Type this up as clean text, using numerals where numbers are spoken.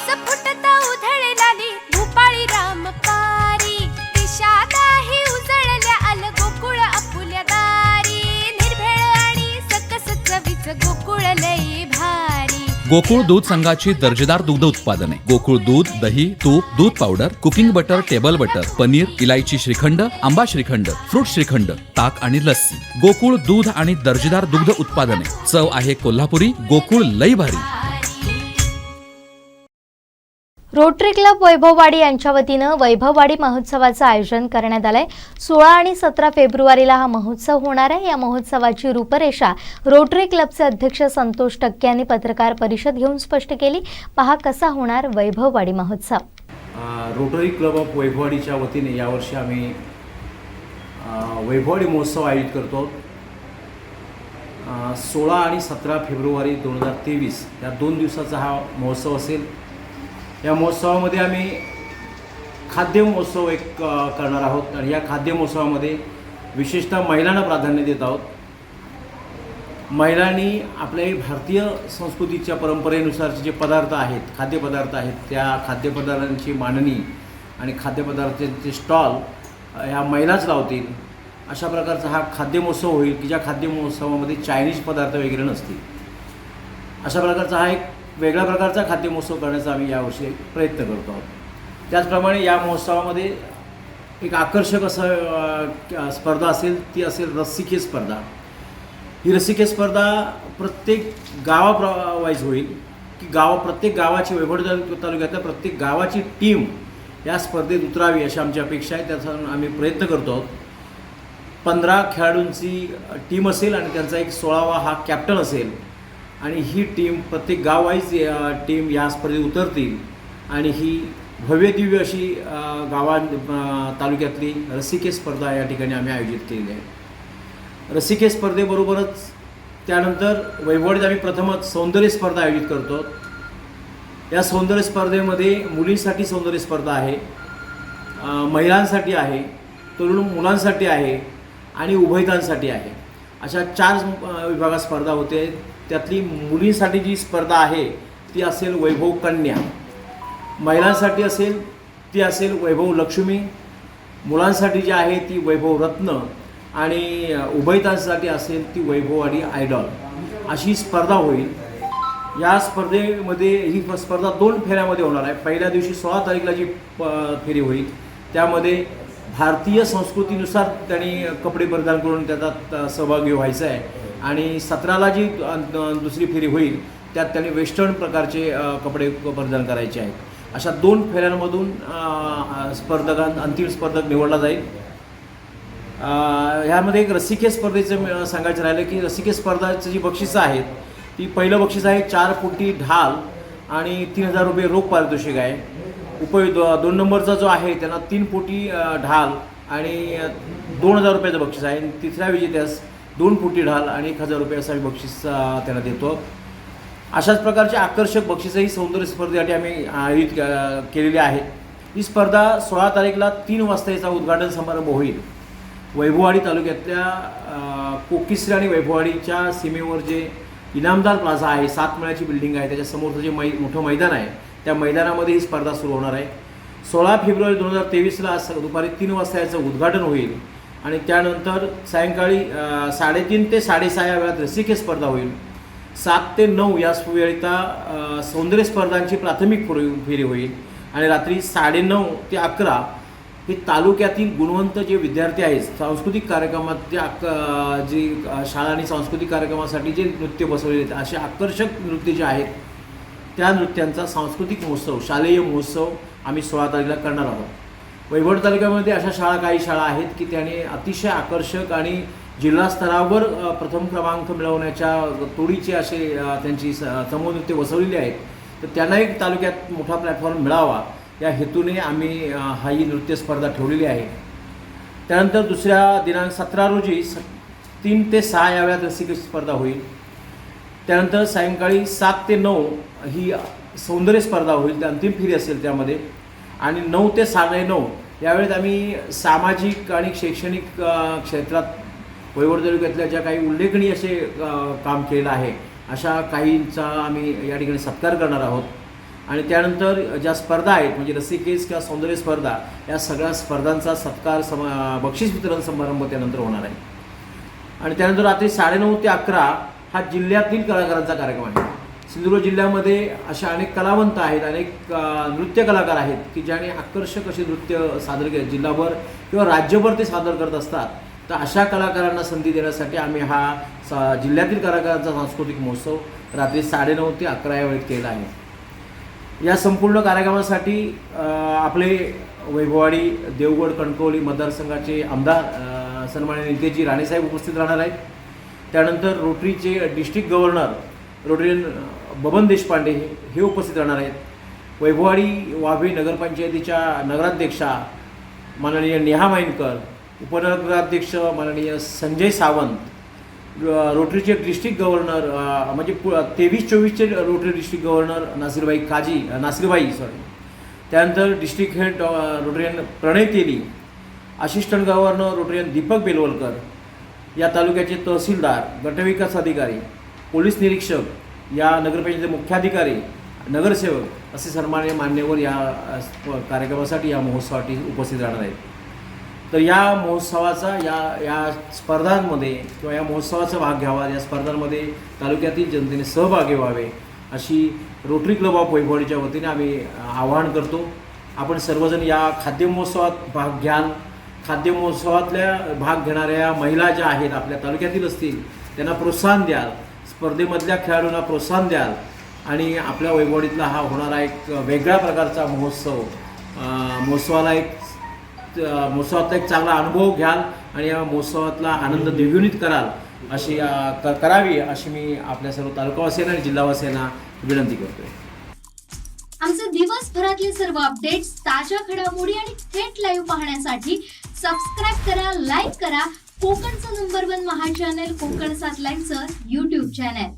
रस फुटता उधळलाली भूपाळी रामपारी दिशादाही उजळल्या आल गोकुळ आपुल्या दारी निर्भेळ आणि सकस चवीच गोकुळ लई भारी। गोकुळ दूध संघाची दर्जेदार दुग्ध उत्पादने गोकुळ दूध, दही, तूप, दूध powder, cooking butter, table butter, paneer, इलायची श्रीखंड, आंबा श्रीखंड, फ्रूट श्रीखंड, ताक आणि लस्सी। गोकुळ दूध आणि दर्जेदार दुग्ध उत्पादने, चव आहे कोल्हापुरी, गोकुळ लई भारी। रोटरी क्लब वैभववाडी यांच्या वतीनं वैभववाडी महोत्सवाचं आयोजन करण्यात आलंय। 16 आणि 17 फेब्रुवारीला हा महोत्सव होणार आहे। या महोत्सवाची रूपरेषा रोटरी क्लबचे अध्यक्ष संतोष टक्के यांनी पत्रकार परिषद घेऊन स्पष्ट केली। पहा कसा होणार वैभववाडी महोत्सव। रोटरी क्लब ऑफ वैभववाडीच्या वतीने यावर्षी आम्ही वैभववाडी महोत्सव आयोजित करतो। 16 आणि 17 फेब्रुवारी 2023 या 2 दिवसाचा हा महोत्सव असेल। या महोत्सवामध्ये आम्ही खाद्य महोत्सव करणार आहोत आणि या खाद्य महोत्सवामध्ये विशेषतः महिलांना प्राधान्य देत आहोत। महिलांनी आपल्या भारतीय संस्कृतीच्या परंपरेनुसारचे जे पदार्थ आहेत, खाद्यपदार्थ आहेत, त्या खाद्यपदार्थांची मांडणी आणि खाद्यपदार्थांचे स्टॉल ह्या महिलाच लावतील अशा प्रकारचा हा खाद्य महोत्सव होईल की ज्या खाद्य महोत्सवामध्ये चायनीज पदार्थ वगैरे नसतील। अशा प्रकारचा हा एक वेगळ्या प्रकारचा खाद्य महोत्सव करण्याचा आम्ही यावर्षी प्रयत्न करतो आहोत। त्याचप्रमाणे या महोत्सवामध्ये एक आकर्षक असं स्पर्धा असेल, ती असेल रस्सीखेच स्पर्धा। ही रस्सीखेच स्पर्धा प्रत्येक गावावाईज होईल की प्रत्येक गावाची वैभववाडी तालुक्यातल्या प्रत्येक गावाची टीम या स्पर्धेत उतरावी अशी आमची अपेक्षा आहे। त्याचा आम्ही प्रयत्न करतो आहोत। 15 खेळाडूंची टीम असेल आणि त्यांचा एक 16वा हा कॅप्टन असेल आणि ही टीम प्रत्येक गाववाईज टीम या स्पर्धेत उतरतील आणि ही भव्यदिव्य अशी तालुक्यातली रस्सीखेच स्पर्धा या ठिकाणी आम्ही आयोजित केलेली आहे। रस्सीखेच स्पर्धेबरोबरच त्यानंतर वैभववाडीत आम्ही प्रथमच सौंदर्य स्पर्धा आयोजित करतो। या सौंदर्य स्पर्धेमध्ये मुलींसाठी सौंदर्य स्पर्धा आहे, महिलांसाठी आहे, तरुण मुलांसाठी आहे आणि उभयतांसाठी आहे। अशा 4 विभागात स्पर्धा होते। त्यातली मुलींसाठी जी स्पर्धा आहे ती असेल वैभव कन्या, महिलांसाठी असेल ती असेल वैभव लक्ष्मी, मुलांसाठी जी आहे ती वैभव रत्न आणि उभयतांसाठी असेल ती वैभववाडी आयडॉल अशी स्पर्धा होईल। या स्पर्धेमध्ये ही स्पर्धा 2 फेऱ्यामध्ये होणार आहे। पहिल्या दिवशी 16 तारीखला जी फेरी होईल त्यामध्ये भारतीय संस्कृतीनुसार त्यांनी कपडे परिधान करून त्याचा सहभागी व्हायचं आहे आणि 17ला जी दुसरी फेरी होईल त्यात त्यांनी वेस्टर्न प्रकारचे कपडे परिधान करायचे आहेत। अशा 2 फेऱ्यांमधून अंतिम स्पर्धक निवडला जाईल। ह्यामध्ये एक रस्सीखेच स्पर्धेचं सांगायचं राहिलं की रस्सीखेच स्पर्धाची जी बक्षिसं आहेत ती पहिलं बक्षीस आहे 4 फुटी ढाल आणि 3000 रुपये रोख पारितोषिक आहे। 2 नंबरचा जो आहे त्यांना 3 फुटी ढाल आणि 2000 रुपयाचं बक्षीस आहे आणि तिसऱ्या विजेत्यास 2 फुटी ढाल आणि 1000 रुपये असं बक्षीस त्यांना देतो। अशाच प्रकारचे आकर्षक बक्षीसही सौंदर्य स्पर्धेसाठी आम्ही आयोजित केलेली आहे। ही स्पर्धा 16 तारीखला 3 वाजता याचा उद्घाटन समारंभ होईल। वैभववाडी तालुक्यातल्या कोकिसरी आणि वैभववाडीच्या सीमेवर जे इनामदार प्लाझा आहे, 7 मळ्याची बिल्डिंग आहे, त्याच्यासमोरचं जे मोठं मैदान आहे त्या मैदानामध्ये ही स्पर्धा सुरू होणार आहे। 16 फेब्रुवारी 2023ला दुपारी 3 वाजता याचं उद्घाटन होईल आणि त्यानंतर सायंकाळी 3:30 ते 6:30 या वेळात रस्सीखेच स्पर्धा होईल। 7 ते 9 या वेळेला सौंदर्य स्पर्धांची प्राथमिक फेरी होईल आणि रात्री 9:30 ते 11 हे तालुक्यातील गुणवंत जे विद्यार्थी आहेत सांस्कृतिक कार्यक्रमात जे शाळा आणि सांस्कृतिक कार्यक्रमासाठी जे नृत्य बसवलेले आहेत असे आकर्षक नृत्य जे आहेत त्या नृत्यांचा सांस्कृतिक महोत्सव, शालेय महोत्सव आम्ही 16 तारखेला करणार आहोत। वैभववाडी तालुक्यामध्ये अशा काही शाळा आहेत की त्याने अतिशय आकर्षक आणि जिल्हा स्तरावर प्रथम क्रमांक मिळवण्याच्या तोडीचे असे त्यांची समूह नृत्य बसवलेली आहेत। तर त्यांना एक तालुक्यात मोठा प्लॅटफॉर्म मिळावा या हेतूने आम्ही ही नृत्य स्पर्धा ठेवलेली आहे। त्यानंतर दुसऱ्या दिनांक 17 रोजी 3 ते 6 या वेळात रस्सीखेच स्पर्धा होईल। त्यानंतर सायंकाळी 7 ते 9 ही सौंदर्य स्पर्धा होईल, त्या अंतिम फेरी असेल त्यामध्ये आणि 9 ते 9:30 यावेळेत आम्ही सामाजिक आणि शैक्षणिक क्षेत्रात वैभववाडी तालुक्यातल्या ज्या काही उल्लेखनीय असे काम केलेलं आहे अशा काहींचा आम्ही या ठिकाणी सत्कार करणार आहोत। आणि त्यानंतर ज्या स्पर्धा आहेत म्हणजे रस्सीखेच किंवा सौंदर्य स्पर्धा या सगळ्या स्पर्धांचा सत्कार बक्षीस वितरण समारंभ त्यानंतर होणार आहे. आणि त्यानंतर रात्री 9:30 ते 11 हा जिल्ह्यातील कलाकारांचा कार्यक्रम आहे. सिंधुदुर्ग जिल्ह्यामध्ये अशा अनेक कलावंत आहेत, अनेक नृत्य कलाकार आहेत की ज्याने आकर्षक असे नृत्य सादर केले, जिल्हाभर किंवा राज्यभर ते सादर करत असतात. तर अशा कलाकारांना संधी देण्यासाठी आम्ही हा जिल्ह्यातील कलाकारांचा सांस्कृतिक महोत्सव रात्री 9:30 ते 11 या वेळेत केला आहे. या संपूर्ण कार्यक्रमासाठी आपले वैभववाडी देवगड कणकवली मतदारसंघाचे आमदार सन्माननीय नितेशजी राणेसाहेब उपस्थित राहणार आहेत. त्यानंतर रोटरीचे district governor rotarian Baban Deshpande हे उपस्थित राहणार आहेत. वैभववाडी वाभी नगरपंचायतीच्या नगराध्यक्षा माननीय नेहा माईनकर, उपनगराध्यक्ष माननीय संजय सावंत, रोटरीचे डिस्ट्रिक्ट गव्हर्नर म्हणजे 23-24चे रोटरी डिस्ट्रिक्ट गव्हर्नर नासिरबाई, त्यानंतर district head rotarian Pranay Teli, assistant governor rotarian Deepak Belvalkar, या तालुक्याचे तहसीलदार, गटविकास अधिकारी, पोलीस निरीक्षक, या नगरपंचायतीचे मुख्याधिकारी, नगरसेवक असे सन्माननीय मान्यवर या कार्यक्रमासाठी या महोत्सवासाठी उपस्थित राहणार आहेत. तर या महोत्सवाचा या स्पर्धांमध्ये किंवा या महोत्सवाचा भाग घ्यावा, या स्पर्धांमध्ये तालुक्यातील जनतेने सहभागी व्हावे अशी रोटरी क्लब ऑफ वैभववाडीच्या वतीने आम्ही आवाहन करतो. आपण सर्वजण या खाद्य महोत्सवात भाग घ्याल. खाद्य महोत्सवातल्या भाग घेणाऱ्या महिला ज्या आहेत आपल्या तालुक्यातील असतील त्यांना प्रोत्साहन द्याल, स्पर्धेमधल्या खेळाडूंना प्रोत्साहन द्याल आणि आपल्या वैभववाडीतला हा होणारा एक वेगळ्या प्रकारचा महोत्सव, महोत्सवातला एक चांगला अनुभव घ्याल आणि या महोत्सवातला आनंद द्विगुणित कराल अशी करावी अशी मी आपल्या सर्व तालुकावासियांना आणि जिल्हावासियांना विनंती करतोय. आमचे दिवसभरातले सर्व अपडेट्स, ताज्या घडामोडी आणि थेट लाईव्ह पाहण्यासाठी सबस्क्राईब करा, लाईक करा कोकणचं नंबर 1 महा चॅनल कोकण 7 लाईव्हचं YouTube चॅनल.